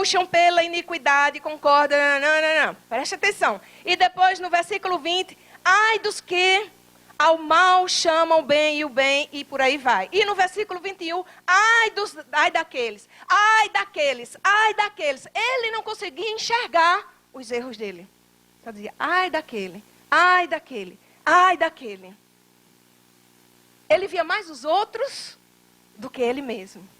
puxam pela iniquidade, concordam, não. Preste atenção. E depois no versículo 20, ai dos que ao mal chamam o bem e por aí vai. E no versículo 21, ai daqueles. Ele não conseguia enxergar os erros dele. Só dizia, ai daquele. Ele via mais os outros do que ele mesmo.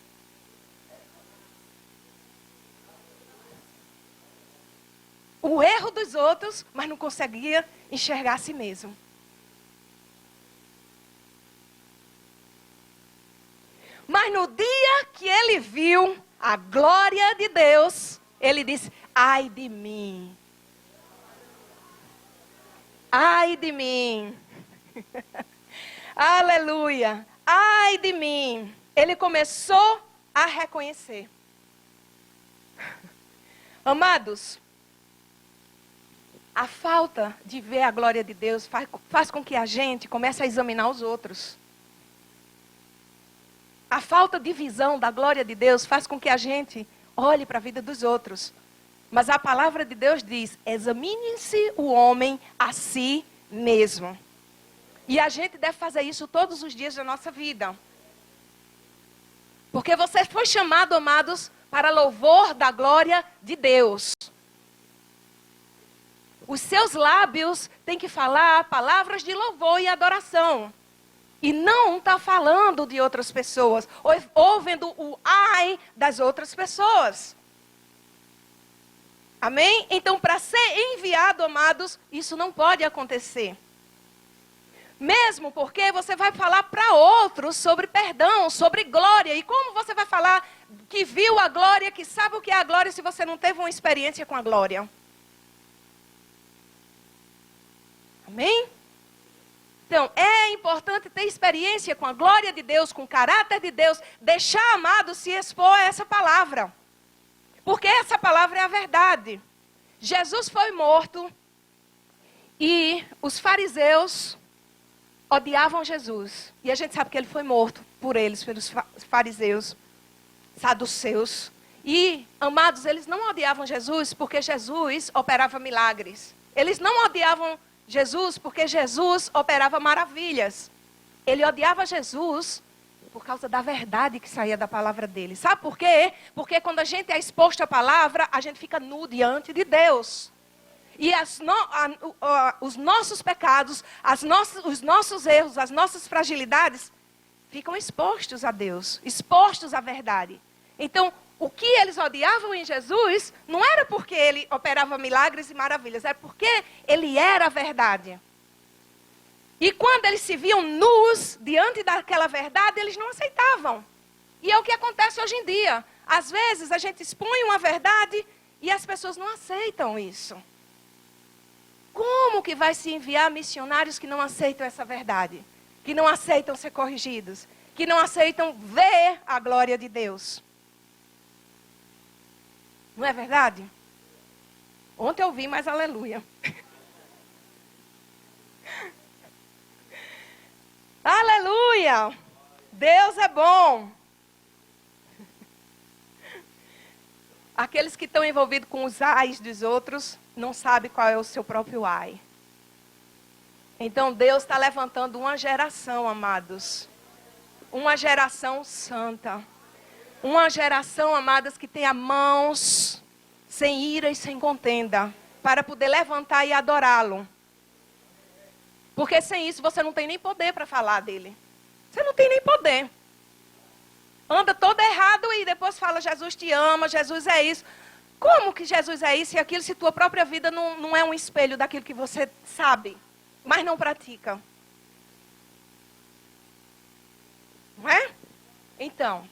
O erro dos outros, mas não conseguia enxergar a si mesmo. Mas no dia que ele viu a glória de Deus, ele disse, ai de mim. Ai de mim. Aleluia. Ai de mim. Ele começou a reconhecer. Amados, a falta de ver a glória de Deus faz com que a gente comece a examinar os outros. A falta de visão da glória de Deus faz com que a gente olhe para a vida dos outros. Mas a palavra de Deus diz, examine-se o homem a si mesmo. E a gente deve fazer isso todos os dias da nossa vida. Porque você foi chamado, amados, para louvor da glória de Deus. Os seus lábios têm que falar palavras de louvor e adoração. E não está falando de outras pessoas, ou vendo o ai das outras pessoas. Amém? Então, para ser enviado, amados, isso não pode acontecer. Mesmo porque você vai falar para outros sobre perdão, sobre glória. E como você vai falar que viu a glória, que sabe o que é a glória, se você não teve uma experiência com a glória? Amém? Então, é importante ter experiência com a glória de Deus, com o caráter de Deus, deixar, amado, se expor a essa palavra. Porque essa palavra é a verdade. Jesus foi morto e os fariseus odiavam Jesus. E a gente sabe que ele foi morto por eles, pelos fariseus, saduceus. E, amados, eles não odiavam Jesus porque Jesus operava milagres. Eles não odiavam Jesus porque Jesus operava maravilhas. Ele odiava Jesus por causa da verdade que saía da palavra dele. Sabe por quê? Porque quando a gente é exposto à palavra, a gente fica nu diante de Deus. E os nossos pecados, os nossos erros, as nossas fragilidades ficam expostos a Deus, expostos à verdade. Então, o que eles odiavam em Jesus não era porque ele operava milagres e maravilhas, era porque ele era a verdade. E quando eles se viam nus diante daquela verdade, eles não aceitavam. E é o que acontece hoje em dia. Às vezes a gente expõe uma verdade e as pessoas não aceitam isso. Como que vai se enviar missionários que não aceitam essa verdade? Que não aceitam ser corrigidos? Que não aceitam ver a glória de Deus? Não é verdade? Ontem eu vi, mas aleluia. Aleluia! Deus é bom. Aqueles que estão envolvidos com os ais dos outros não sabem qual é o seu próprio ai. Então Deus está levantando uma geração, amados. Uma geração santa. Uma geração, amadas, que tenha mãos sem ira e sem contenda, para poder levantar e adorá-lo. Porque sem isso você não tem nem poder para falar dele. Você não tem nem poder. Anda todo errado e depois fala, Jesus te ama, Jesus é isso. Como que Jesus é isso e aquilo, se tua própria vida não é um espelho daquilo que você sabe, mas não pratica? Não é? Então,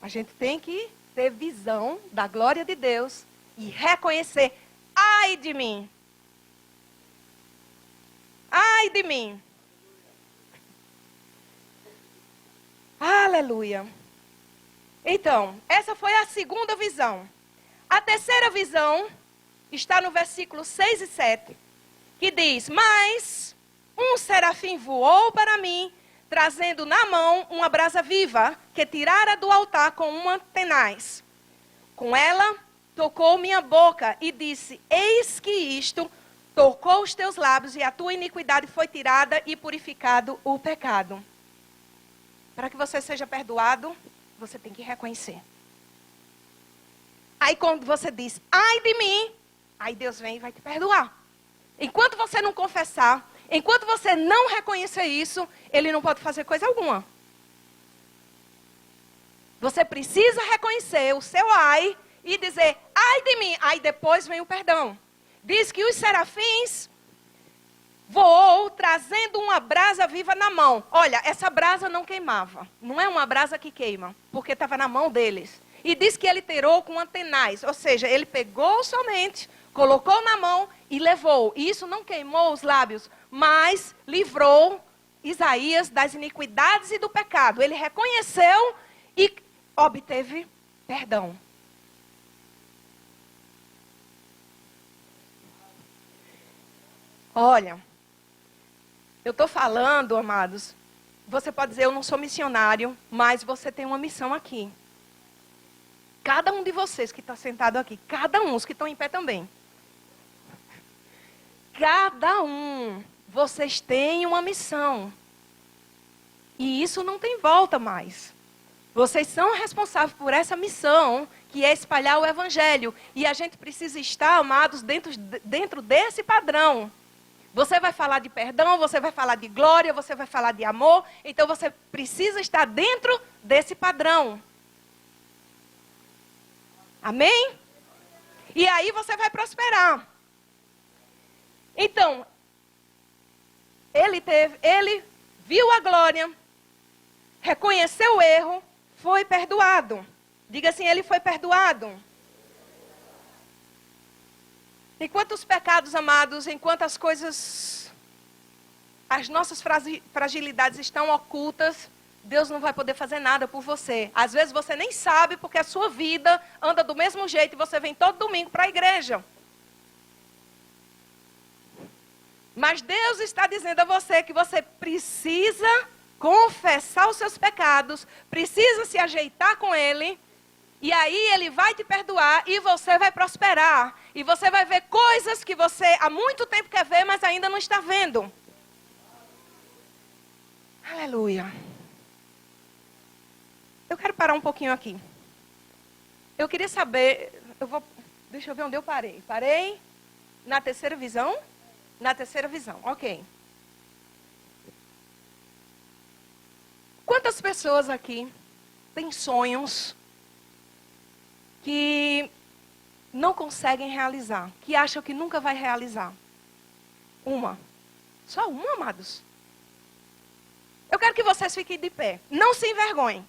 a gente tem que ter visão da glória de Deus e reconhecer, ai de mim. Ai de mim. Aleluia. Então, essa foi a segunda visão. A terceira visão está no versículo 6 e 7, que diz, mas um serafim voou para mim, trazendo na mão uma brasa viva, que tirara do altar com uma tenaz. com ela tocou minha boca e disse, eis que isto tocou os teus lábios e a tua iniquidade foi tirada e purificado o pecado. Para que você seja perdoado, você tem que reconhecer. Aí quando você diz, ai de mim, aí Deus vem e vai te perdoar. Enquanto você não confessar, enquanto você não reconhecer isso, Ele não pode fazer coisa alguma. Você precisa reconhecer o seu ai e dizer, ai de mim, aí depois vem o perdão. Diz que os serafins voou trazendo uma brasa viva na mão. Olha, essa brasa não queimava. Não é uma brasa que queima, porque estava na mão deles. E diz que ele tirou com antenais. Ou seja, ele pegou somente, colocou na mão e levou. E isso não queimou os lábios, mas livrou Isaías das iniquidades e do pecado. Ele reconheceu e obteve perdão. Olha, eu estou falando, amados, você pode dizer, eu não sou missionário, mas você tem uma missão aqui. Cada um de vocês que está sentado aqui, cada um, os que estão em pé também. Cada um, vocês têm uma missão. E isso não tem volta mais. Vocês são responsáveis por essa missão, que é espalhar o evangelho. E a gente precisa estar, amados, dentro desse padrão. Você vai falar de perdão, você vai falar de glória, você vai falar de amor. Então você precisa estar dentro desse padrão. Amém? E aí você vai prosperar. Então, ele viu a glória, reconheceu o erro, foi perdoado. Diga assim, ele foi perdoado. Enquanto os pecados, amados, enquanto as coisas, as nossas fragilidades estão ocultas, Deus não vai poder fazer nada por você. Às vezes você nem sabe porque a sua vida anda do mesmo jeito e você vem todo domingo para a igreja. Mas Deus está dizendo a você que você precisa confessar os seus pecados, precisa se ajeitar com Ele, e aí Ele vai te perdoar e você vai prosperar. E você vai ver coisas que você há muito tempo quer ver, mas ainda não está vendo. Aleluia. Eu quero parar um pouquinho aqui. Eu queria saber, deixa eu ver onde eu parei. Parei na terceira visão? Na terceira visão, ok. Quantas pessoas aqui têm sonhos que não conseguem realizar, que acham que nunca vai realizar? Uma. Só uma, amados. Eu quero que vocês fiquem de pé. Não se envergonhem.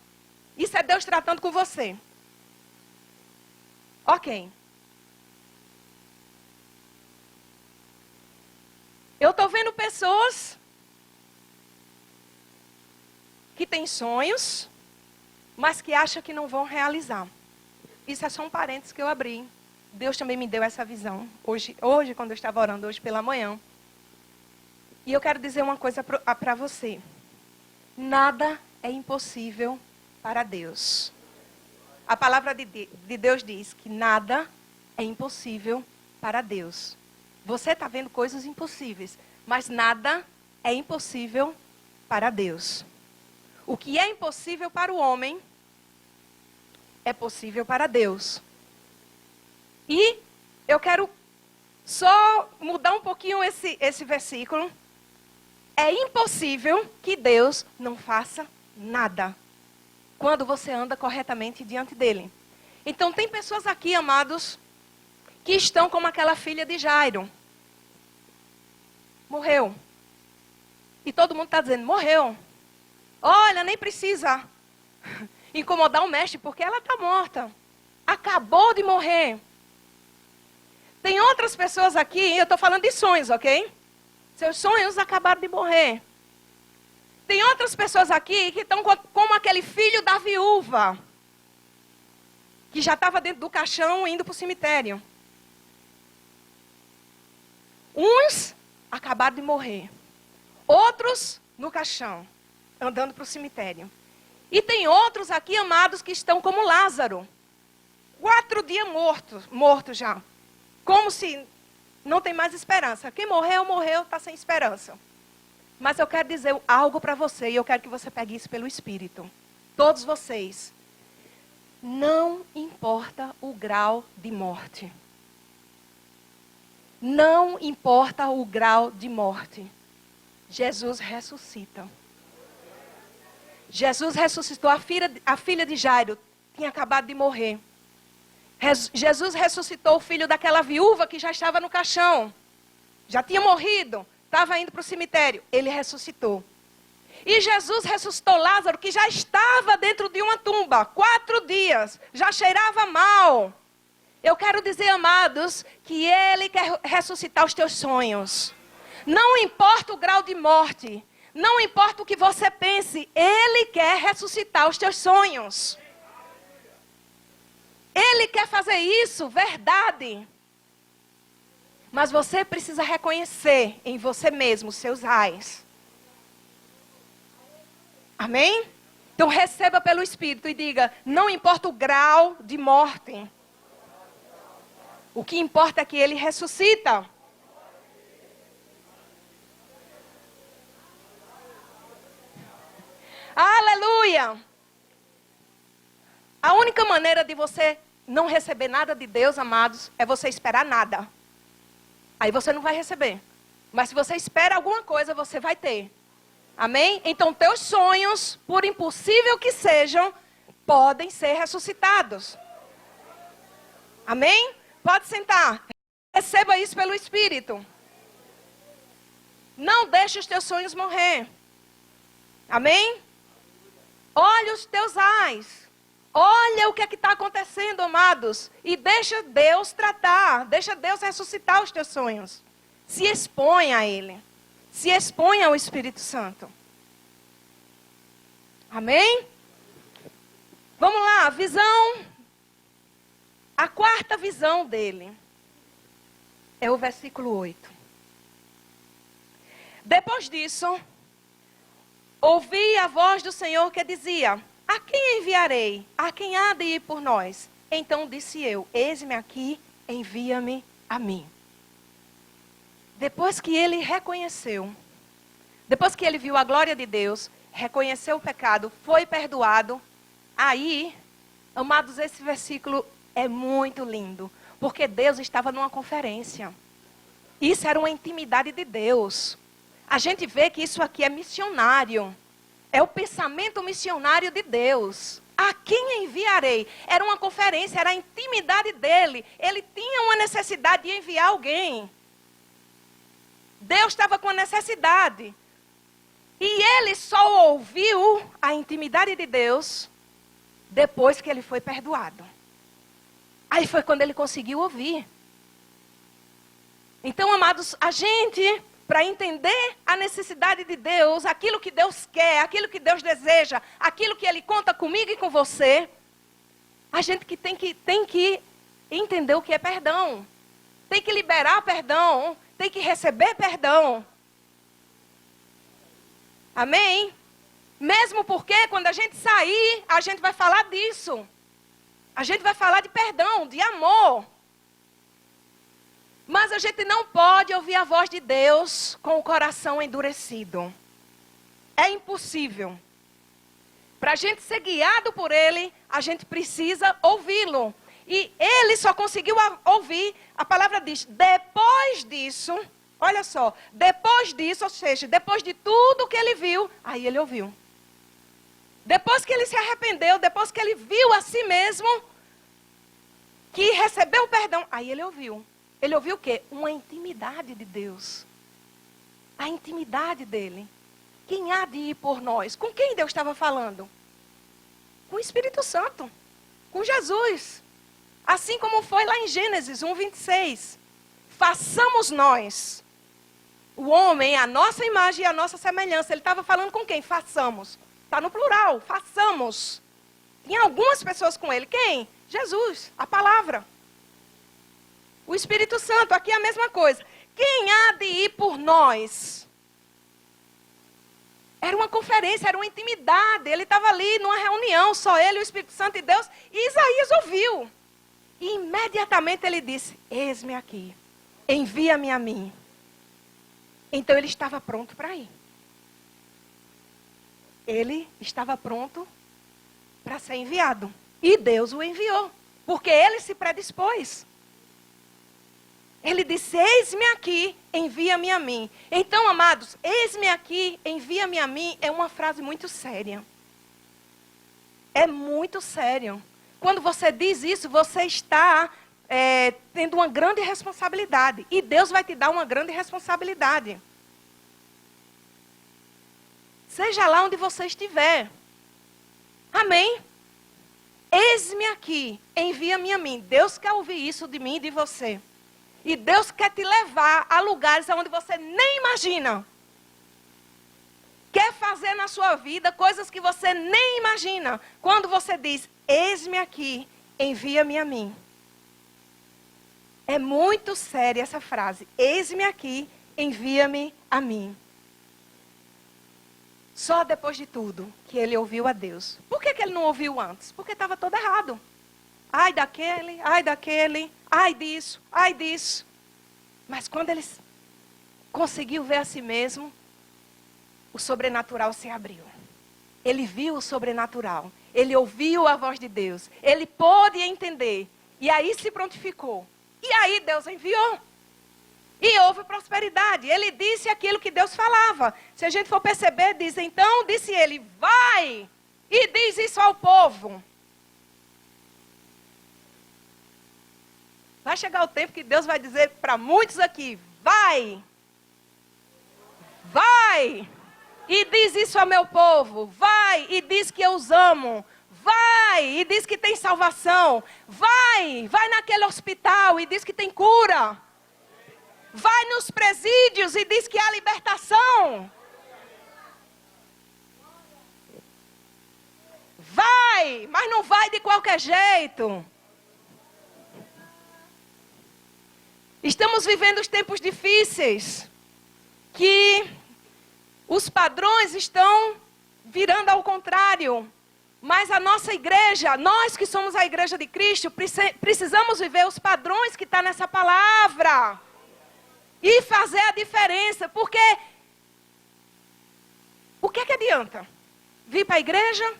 Isso é Deus tratando com você. Ok. Eu estou vendo pessoas que têm sonhos, mas que acham que não vão realizar. Isso é só um parênteses que eu abri. Deus também me deu essa visão. Hoje quando eu estava orando, hoje pela manhã. E eu quero dizer uma coisa para você. Nada é impossível para Deus. A palavra de Deus diz que nada é impossível para Deus. Você está vendo coisas impossíveis, mas nada é impossível para Deus. O que é impossível para o homem é possível para Deus. E eu quero só mudar um pouquinho esse versículo. É impossível que Deus não faça nada quando você anda corretamente diante dele. Então tem pessoas aqui, amados, que estão como aquela filha de Jairo. Morreu. E todo mundo está dizendo, morreu. Olha, nem precisa incomodar o mestre, porque ela está morta. Acabou de morrer. Tem outras pessoas aqui, eu estou falando de sonhos, ok? Seus sonhos acabaram de morrer. Tem outras pessoas aqui que estão como aquele filho da viúva, que já estava dentro do caixão indo para o cemitério. Uns acabaram de morrer. Outros no caixão, andando para o cemitério. E tem outros aqui, amados, que estão como Lázaro. 4 dias morto já. Como se não tem mais esperança. Quem morreu, morreu, está sem esperança. Mas eu quero dizer algo para você, e eu quero que você pegue isso pelo Espírito. Todos vocês. Não importa o grau de morte. Não importa o grau de morte. Jesus ressuscita. Jesus ressuscitou. A filha de Jairo tinha acabado de morrer. Jesus ressuscitou o filho daquela viúva que já estava no caixão. Já tinha morrido. Estava indo para o cemitério. Ele ressuscitou. E Jesus ressuscitou Lázaro, que já estava dentro de uma tumba. 4 dias. Já cheirava mal. Eu quero dizer, amados, que Ele quer ressuscitar os teus sonhos. Não importa o grau de morte. Não importa o que você pense. Ele quer ressuscitar os teus sonhos. Ele quer fazer isso, verdade. Mas você precisa reconhecer em você mesmo os seus ais. Amém? Então receba pelo Espírito e diga, não importa o grau de morte. O que importa é que Ele ressuscita. Aleluia! A única maneira de você não receber nada de Deus, amados, é você esperar nada. Aí você não vai receber. Mas se você espera alguma coisa, você vai ter. Amém? Então teus sonhos, por impossível que sejam, podem ser ressuscitados. Amém? Pode sentar. Receba isso pelo Espírito. Não deixe os teus sonhos morrer. Amém? Olha os teus ais. Olha o que é que está acontecendo, amados. E deixa Deus tratar. Deixa Deus ressuscitar os teus sonhos. Se exponha a Ele. Se exponha ao Espírito Santo. Amém? Vamos lá, visão. A 4ª visão dele é o versículo 8. Depois disso, ouvi a voz do Senhor que dizia, a quem enviarei? A quem há de ir por nós? Então disse eu, eis-me aqui, envia-me a mim. Depois que ele reconheceu, depois que ele viu a glória de Deus, reconheceu o pecado, foi perdoado, aí, amados, esse versículo é muito lindo, porque Deus estava numa conferência. Isso era uma intimidade de Deus. A gente vê que isso aqui é missionário. É o pensamento missionário de Deus. A quem enviarei? Era uma conferência, era a intimidade dele. Ele tinha uma necessidade de enviar alguém. Deus estava com a necessidade. E ele só ouviu a intimidade de Deus depois que ele foi perdoado. Aí foi quando ele conseguiu ouvir. Então, amados, a gente, para entender a necessidade de Deus, aquilo que Deus quer, aquilo que Deus deseja, aquilo que Ele conta comigo e com você, a gente que tem que entender o que é perdão. Tem que liberar perdão, tem que receber perdão. Amém? Mesmo porque quando a gente sair, a gente vai falar disso. A gente vai falar de perdão, de amor. Mas a gente não pode ouvir a voz de Deus com o coração endurecido. É impossível. Para a gente ser guiado por Ele, a gente precisa ouvi-lo. E Ele só conseguiu ouvir, a palavra diz, depois disso, olha só, depois disso, ou seja, depois de tudo que Ele viu, aí Ele ouviu. Depois que Ele se arrependeu, depois que Ele viu a si mesmo, que recebeu o perdão, aí Ele ouviu. Ele ouviu o quê? Uma intimidade de Deus. A intimidade dele. Quem há de ir por nós? Com quem Deus estava falando? Com o Espírito Santo. Com Jesus. Assim como foi lá em Gênesis 1:26. Façamos nós o homem, a nossa imagem e a nossa semelhança. Ele estava falando com quem? Façamos. Está no plural. Façamos. Tinha algumas pessoas com ele. Quem? Jesus. A palavra. O Espírito Santo, aqui é a mesma coisa. Quem há de ir por nós? Era uma conferência, era uma intimidade. Ele estava ali numa reunião, só ele, o Espírito Santo e Deus. E Isaías ouviu. E imediatamente ele disse, eis-me aqui, envia-me a mim. Então ele estava pronto para ir. Ele estava pronto para ser enviado. E Deus o enviou, porque ele se predispôs. Ele disse, eis-me aqui, envia-me a mim. Então, amados, eis-me aqui, envia-me a mim, é uma frase muito séria. É muito sério. Quando você diz isso, você está tendo uma grande responsabilidade. E Deus vai te dar uma grande responsabilidade. Seja lá onde você estiver. Amém? Eis-me aqui, envia-me a mim. Deus quer ouvir isso de mim e de você. E Deus quer te levar a lugares onde você nem imagina. Quer fazer na sua vida coisas que você nem imagina. Quando você diz, eis-me aqui, envia-me a mim. É muito séria essa frase. Eis-me aqui, envia-me a mim. Só depois de tudo que ele ouviu a Deus. Por que ele não ouviu antes? Porque estava todo errado. Ai daquele, ai disso, ai disso. Mas quando ele conseguiu ver a si mesmo, o sobrenatural se abriu. Ele viu o sobrenatural. Ele ouviu a voz de Deus. Ele pôde entender. E aí se prontificou. E aí Deus enviou. E houve prosperidade. Ele disse aquilo que Deus falava. Se a gente for perceber, diz, então disse ele, vai e diz isso ao povo. Vai chegar o tempo que Deus vai dizer para muitos aqui, vai e diz isso ao meu povo, vai e diz que eu os amo, vai e diz que tem salvação, vai naquele hospital e diz que tem cura, vai nos presídios e diz que há libertação, vai, mas não vai de qualquer jeito. Estamos vivendo os tempos difíceis, que os padrões estão virando ao contrário. Mas a nossa igreja, nós que somos a igreja de Cristo, precisamos viver os padrões que estão nessa palavra. E fazer a diferença, porque o que adianta? Vir para a igreja,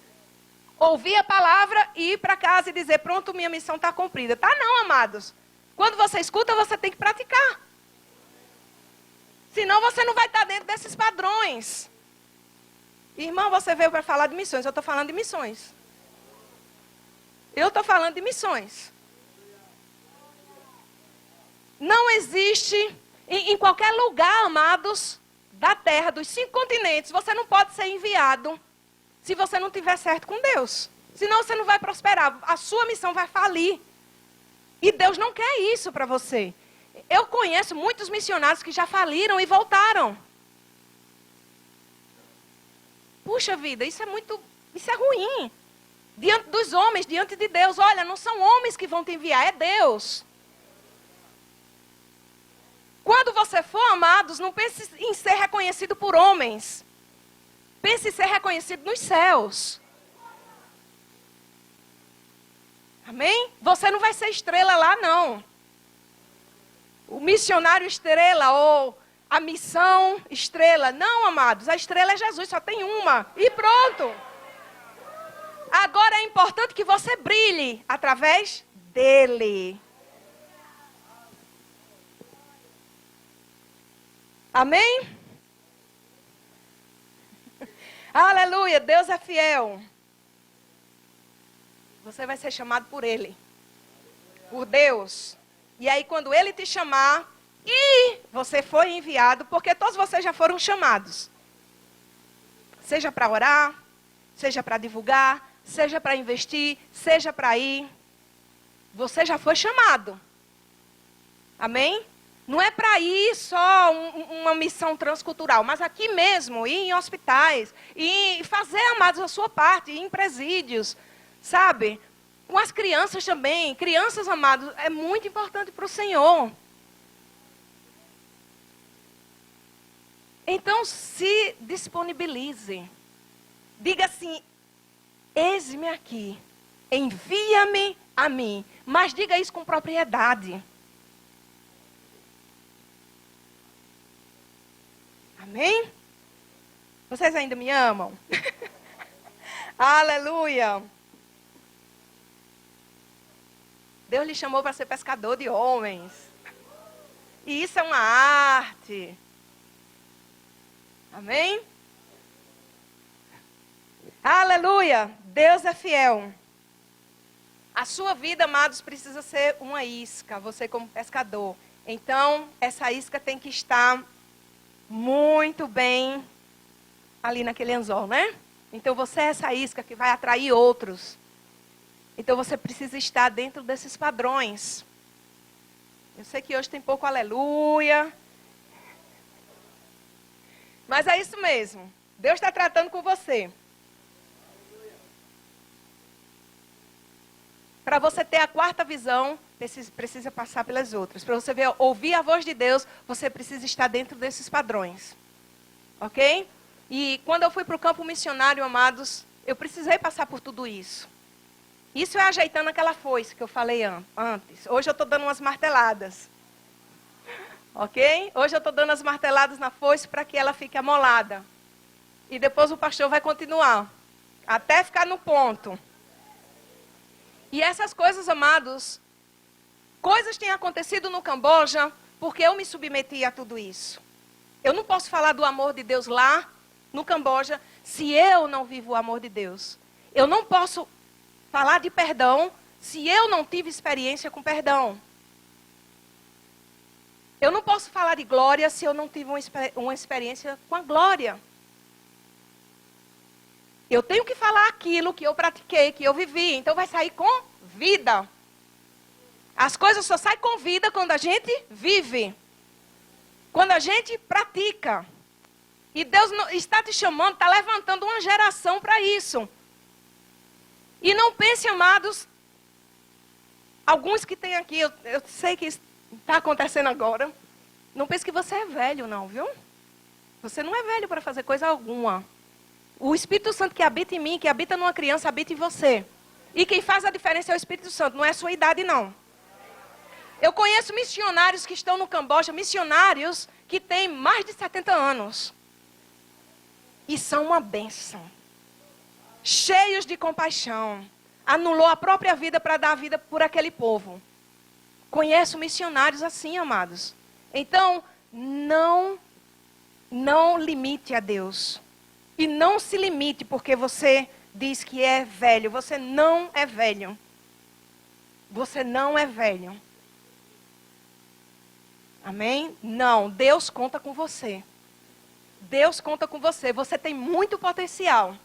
ouvir a palavra e ir para casa e dizer, pronto, minha missão está cumprida. Tá não, amados. Quando você escuta, você tem que praticar. Senão você não vai estar dentro desses padrões. Irmão, você veio para falar de missões. Eu estou falando de missões. Eu estou falando de missões. Não existe, em qualquer lugar, amados, da terra, dos 5 continentes, você não pode ser enviado se você não tiver certo com Deus. Senão você não vai prosperar. A sua missão vai falir. E Deus não quer isso para você. Eu conheço muitos missionários que já faliram e voltaram. Puxa vida, isso é ruim. Diante dos homens, diante de Deus. Olha, não são homens que vão te enviar, é Deus. Quando você for, amados, não pense em ser reconhecido por homens. Pense em ser reconhecido nos céus. Amém? Você não vai ser estrela lá, não. O missionário estrela ou a missão estrela. Não, amados, a estrela é Jesus, só tem uma. E pronto. Agora é importante que você brilhe através dele. Amém? Aleluia, Deus é fiel. Você vai ser chamado por Ele. Por Deus. E aí quando Ele te chamar, e você foi enviado, porque todos vocês já foram chamados. Seja para orar, seja para divulgar, seja para investir, seja para ir. Você já foi chamado. Amém? Não é para ir só uma missão transcultural, mas aqui mesmo, ir em hospitais, e fazer, amados, a sua parte, ir em presídios. Sabe? Com as crianças também. Crianças, amados, é muito importante para o Senhor. Então, se disponibilize. Diga assim, eis-me aqui. Envia-me a mim. Mas diga isso com propriedade. Amém? Vocês ainda me amam? Aleluia! Deus lhe chamou para ser pescador de homens. E isso é uma arte. Amém? Aleluia! Deus é fiel. A sua vida, amados, precisa ser uma isca, você como pescador. Então, essa isca tem que estar muito bem ali naquele anzol, né? Então, você é essa isca que vai atrair outros. Então, você precisa estar dentro desses padrões. Eu sei que hoje tem pouco aleluia. Mas é isso mesmo. Deus está tratando com você. Para você ter a quarta visão, precisa passar pelas outras. Para você ouvir a voz de Deus, você precisa estar dentro desses padrões. Ok? E quando eu fui para o campo missionário, amados, eu precisei passar por tudo isso. Isso é ajeitando aquela foice que eu falei antes. Hoje eu estou dando umas marteladas. Ok? Hoje eu estou dando as marteladas na foice para que ela fique amolada. E depois o pastor vai continuar. Até ficar no ponto. E essas coisas, amados, coisas têm acontecido no Camboja porque eu me submeti a tudo isso. Eu não posso falar do amor de Deus lá no Camboja se eu não vivo o amor de Deus. Eu não posso falar de perdão se eu não tive experiência com perdão. Eu não posso falar de glória se eu não tive uma experiência com a glória. Eu tenho que falar aquilo que eu pratiquei, que eu vivi. Então vai sair com vida. As coisas só saem com vida quando a gente vive. Quando a gente pratica. E Deus está te chamando, está levantando uma geração para isso. E não pense, amados, alguns que tem aqui, eu sei que está acontecendo agora. Não pense que você é velho, não, viu? Você não é velho para fazer coisa alguma. O Espírito Santo que habita em mim, que habita numa criança, habita em você. E quem faz a diferença é o Espírito Santo, não é a sua idade, não. Eu conheço missionários que estão no Camboja, missionários que têm mais de 70 anos. E são uma bênção. Cheios de compaixão. Anulou a própria vida para dar a vida por aquele povo. Conheço missionários assim, amados. Então, não limite a Deus. E não se limite porque você diz que é velho. Você não é velho. Você não é velho. Amém? Não, Deus conta com você. Deus conta com você. Você tem muito potencial.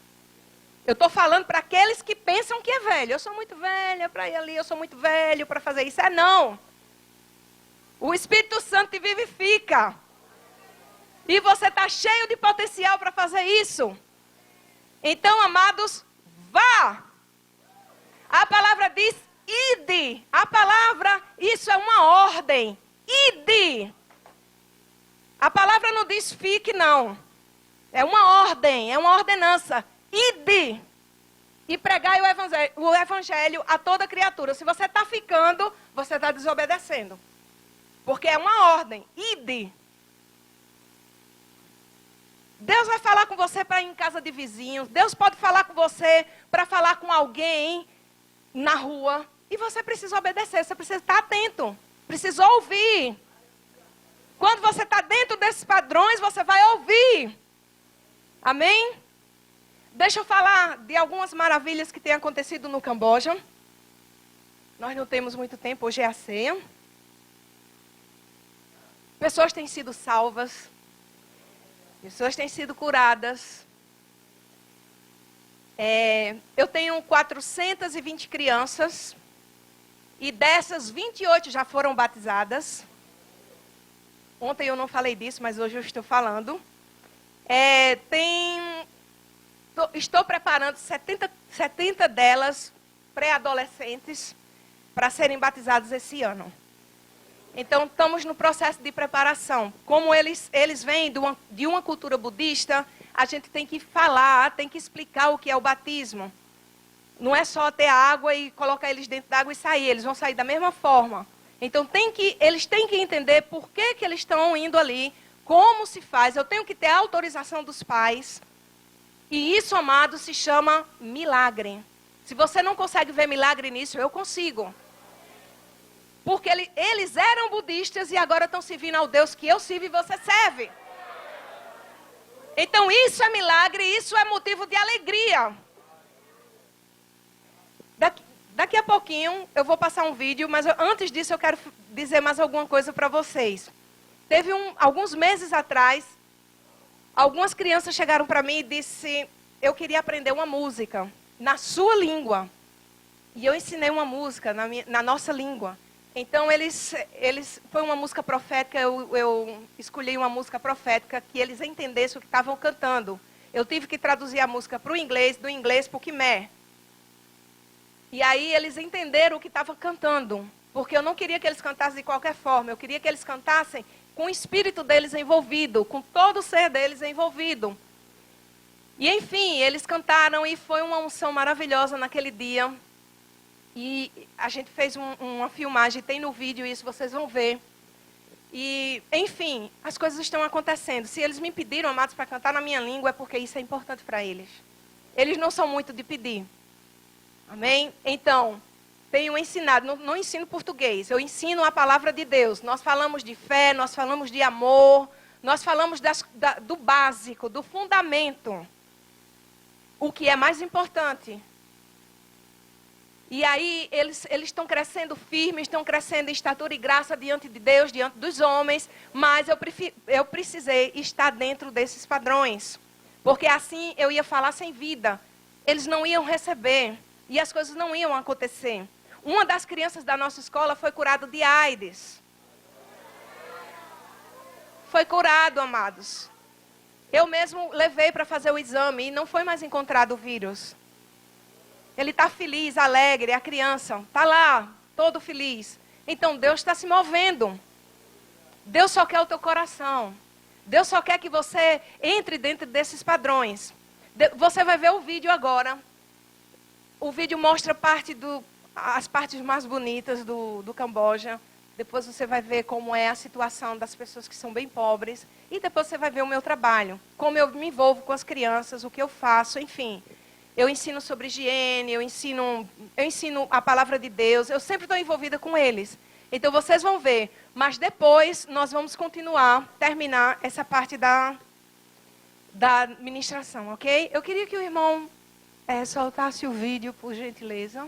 Eu estou falando para aqueles que pensam que é velho. Eu sou muito velha para ir ali, eu sou muito velho para fazer isso. Não. O Espírito Santo te vivifica. E você está cheio de potencial para fazer isso. Então, amados, vá. A palavra diz, ide. A palavra, isso é uma ordem. Ide. A palavra não diz fique, não. É uma ordem, é uma ordenança. Ide. E pregai o evangelho a toda criatura. Se você está ficando, você está desobedecendo. Porque é uma ordem. Ide. Deus vai falar com você para ir em casa de vizinhos. Deus pode falar com você para falar com alguém na rua. E você precisa obedecer, você precisa estar atento. Precisa ouvir. Quando você está dentro desses padrões, você vai ouvir. Amém? Deixa eu falar de algumas maravilhas que têm acontecido no Camboja. Nós não temos muito tempo, hoje é a ceia. Pessoas têm sido salvas. Pessoas têm sido curadas. Eu tenho 420 crianças. E dessas, 28 já foram batizadas. Ontem eu não falei disso, mas hoje eu estou falando. Estou preparando 70 delas, pré-adolescentes, para serem batizadas esse ano. Então, estamos no processo de preparação. Como eles vêm de uma cultura budista, a gente tem que falar, tem que explicar o que é o batismo. Não é só ter água e colocar eles dentro da água e sair. Eles vão sair da mesma forma. Então eles têm que entender por que eles estão indo ali, como se faz. Eu tenho que ter a autorização dos pais. E isso, amado, se chama milagre. Se você não consegue ver milagre nisso, eu consigo. Porque eles eram budistas e agora estão servindo ao Deus que eu sirvo e você serve. Então isso é milagre, isso é motivo de alegria. Daqui a pouquinho eu vou passar um vídeo, mas antes disso eu quero dizer mais alguma coisa para vocês. Teve alguns meses atrás, algumas crianças chegaram para mim e disseram, eu queria aprender uma música na sua língua. E eu ensinei uma música na nossa língua. Então, foi uma música profética, eu escolhi uma música profética que eles entendessem o que estavam cantando. Eu tive que traduzir a música para o inglês, do inglês para o Khmer. E aí eles entenderam o que estavam cantando. Porque eu não queria que eles cantassem de qualquer forma, eu queria que eles cantassem com o espírito deles envolvido, com todo o ser deles envolvido. E enfim, eles cantaram e foi uma unção maravilhosa naquele dia. E a gente fez uma filmagem, tem no vídeo isso, vocês vão ver. E, enfim, as coisas estão acontecendo. Se eles me pediram, amados, para cantar na minha língua, é porque isso é importante para eles. Eles não são muito de pedir. Amém? Então, tenho ensinado, não ensino português, eu ensino a palavra de Deus. Nós falamos de fé, nós falamos de amor, nós falamos do básico, do fundamento. O que é mais importante. E aí, eles estão crescendo firmes, estão crescendo em estatura e graça diante de Deus, diante dos homens. Mas eu precisei estar dentro desses padrões. Porque assim eu ia falar sem vida. Eles não iam receber. E as coisas não iam acontecer. Uma das crianças da nossa escola foi curada de AIDS. Foi curado, amados. Eu mesmo levei para fazer o exame e não foi mais encontrado o vírus. Ele está feliz, alegre, a criança está lá, todo feliz. Então Deus está se movendo. Deus só quer o teu coração. Deus só quer que você entre dentro desses padrões. Você vai ver o vídeo agora. O vídeo mostra as partes mais bonitas do Camboja. Depois você vai ver como é a situação das pessoas que são bem pobres. E depois você vai ver o meu trabalho. Como eu me envolvo com as crianças, o que eu faço, enfim. Eu ensino sobre higiene, eu ensino a palavra de Deus. Eu sempre estou envolvida com eles. Então vocês vão ver. Mas depois nós vamos terminar essa parte da ministração, ok? Eu queria que o irmão soltasse o vídeo, por gentileza.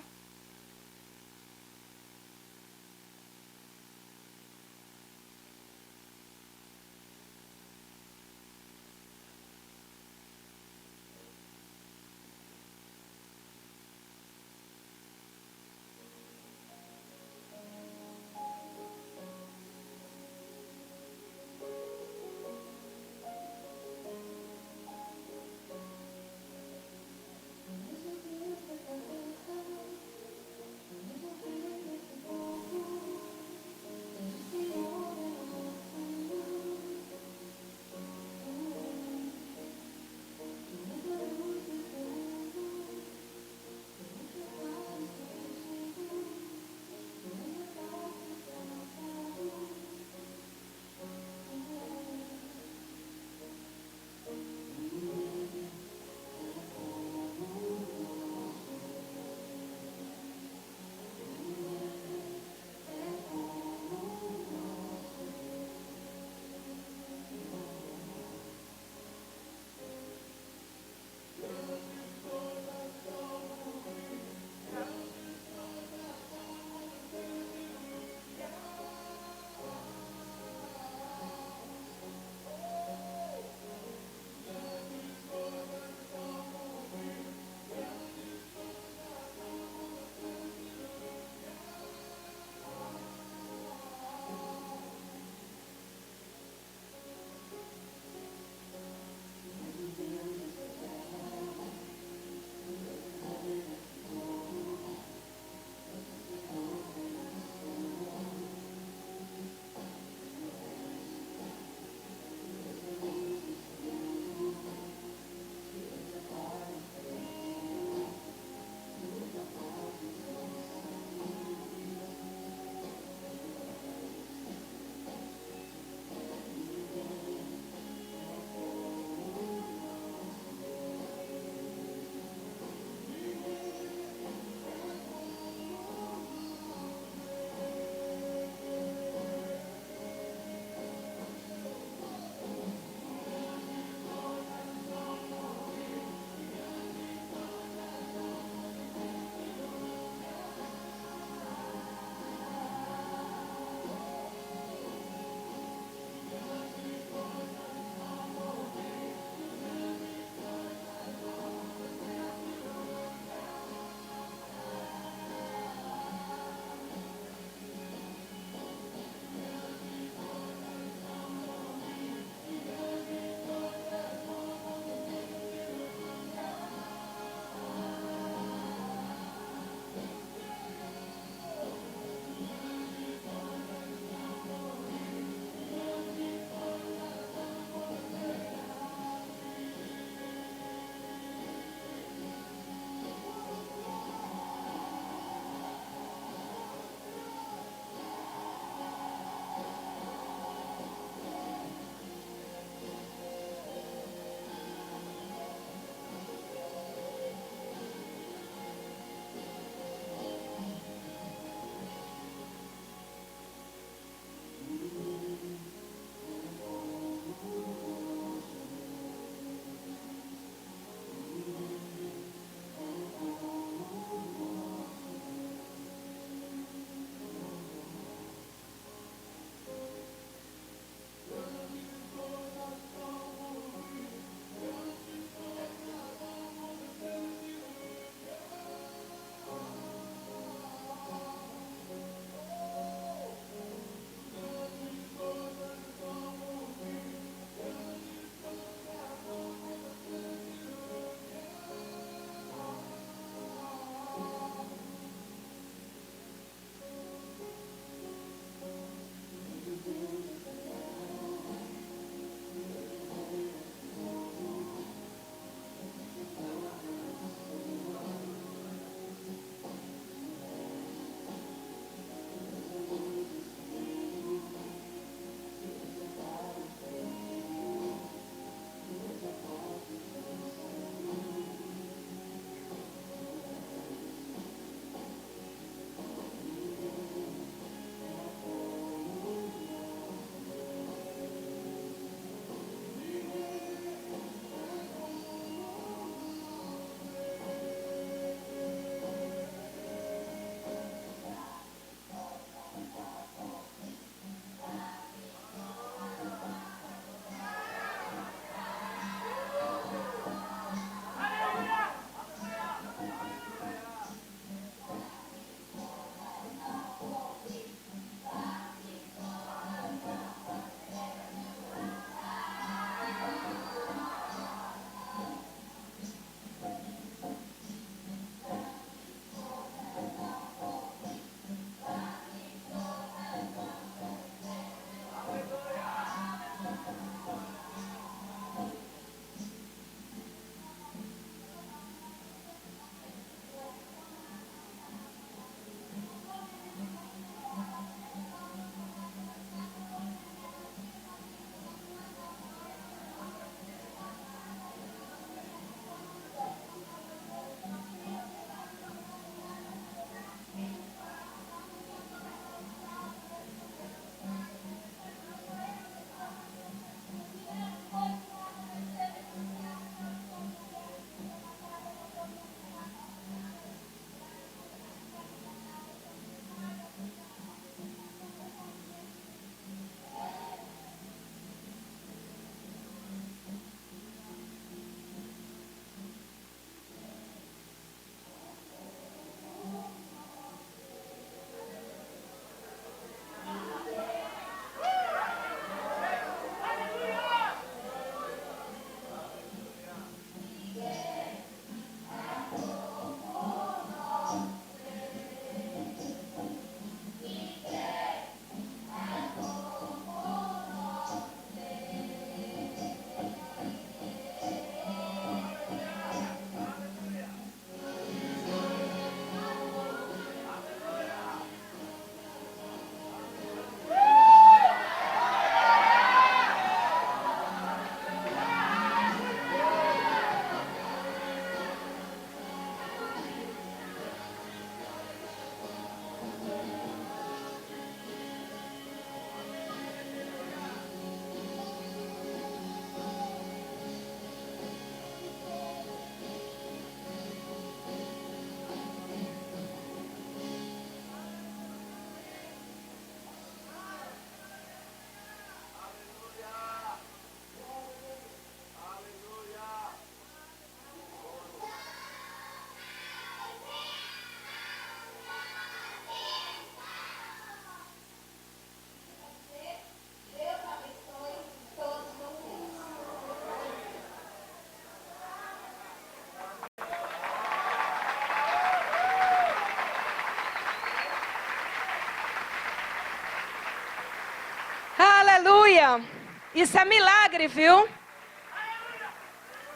Isso é milagre, viu?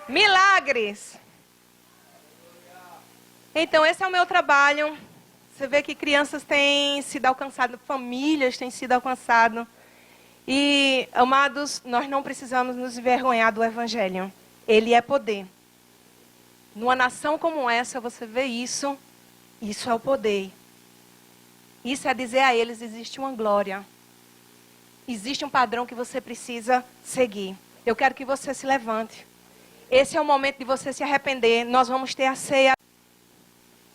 Milagres. Então, esse é o meu trabalho. Você vê que crianças têm sido alcançadas, famílias têm sido alcançadas. E, amados, nós não precisamos nos envergonhar do Evangelho. Ele é poder. Numa nação como essa, você vê isso. Isso é o poder. Isso é dizer a eles, existe uma glória. Existe um padrão que você precisa seguir. Eu quero que você se levante. Esse é o momento de você se arrepender. Nós vamos ter a ceia.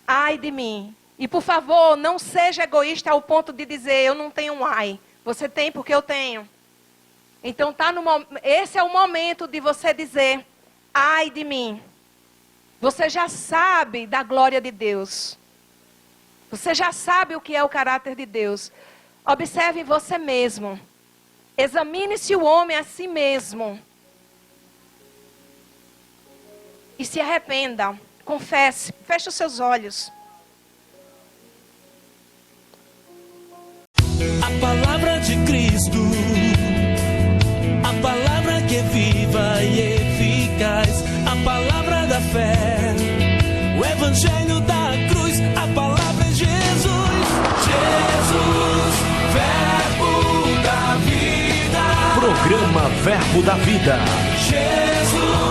Ai de mim. E por favor, não seja egoísta ao ponto de dizer, eu não tenho um ai. Você tem porque eu tenho. Então esse é o momento de você dizer, ai de mim. Você já sabe da glória de Deus. Você já sabe o que é o caráter de Deus. Observe você mesmo. Examine-se o homem a si mesmo. E se arrependa. Confesse. Feche os seus olhos. A palavra de Cristo, a palavra que é viva e eficaz, a palavra da fé, o evangelho da cruz, a palavra é Jesus. Jesus, verbo da vida. Programa Verbo da Vida. Jesus.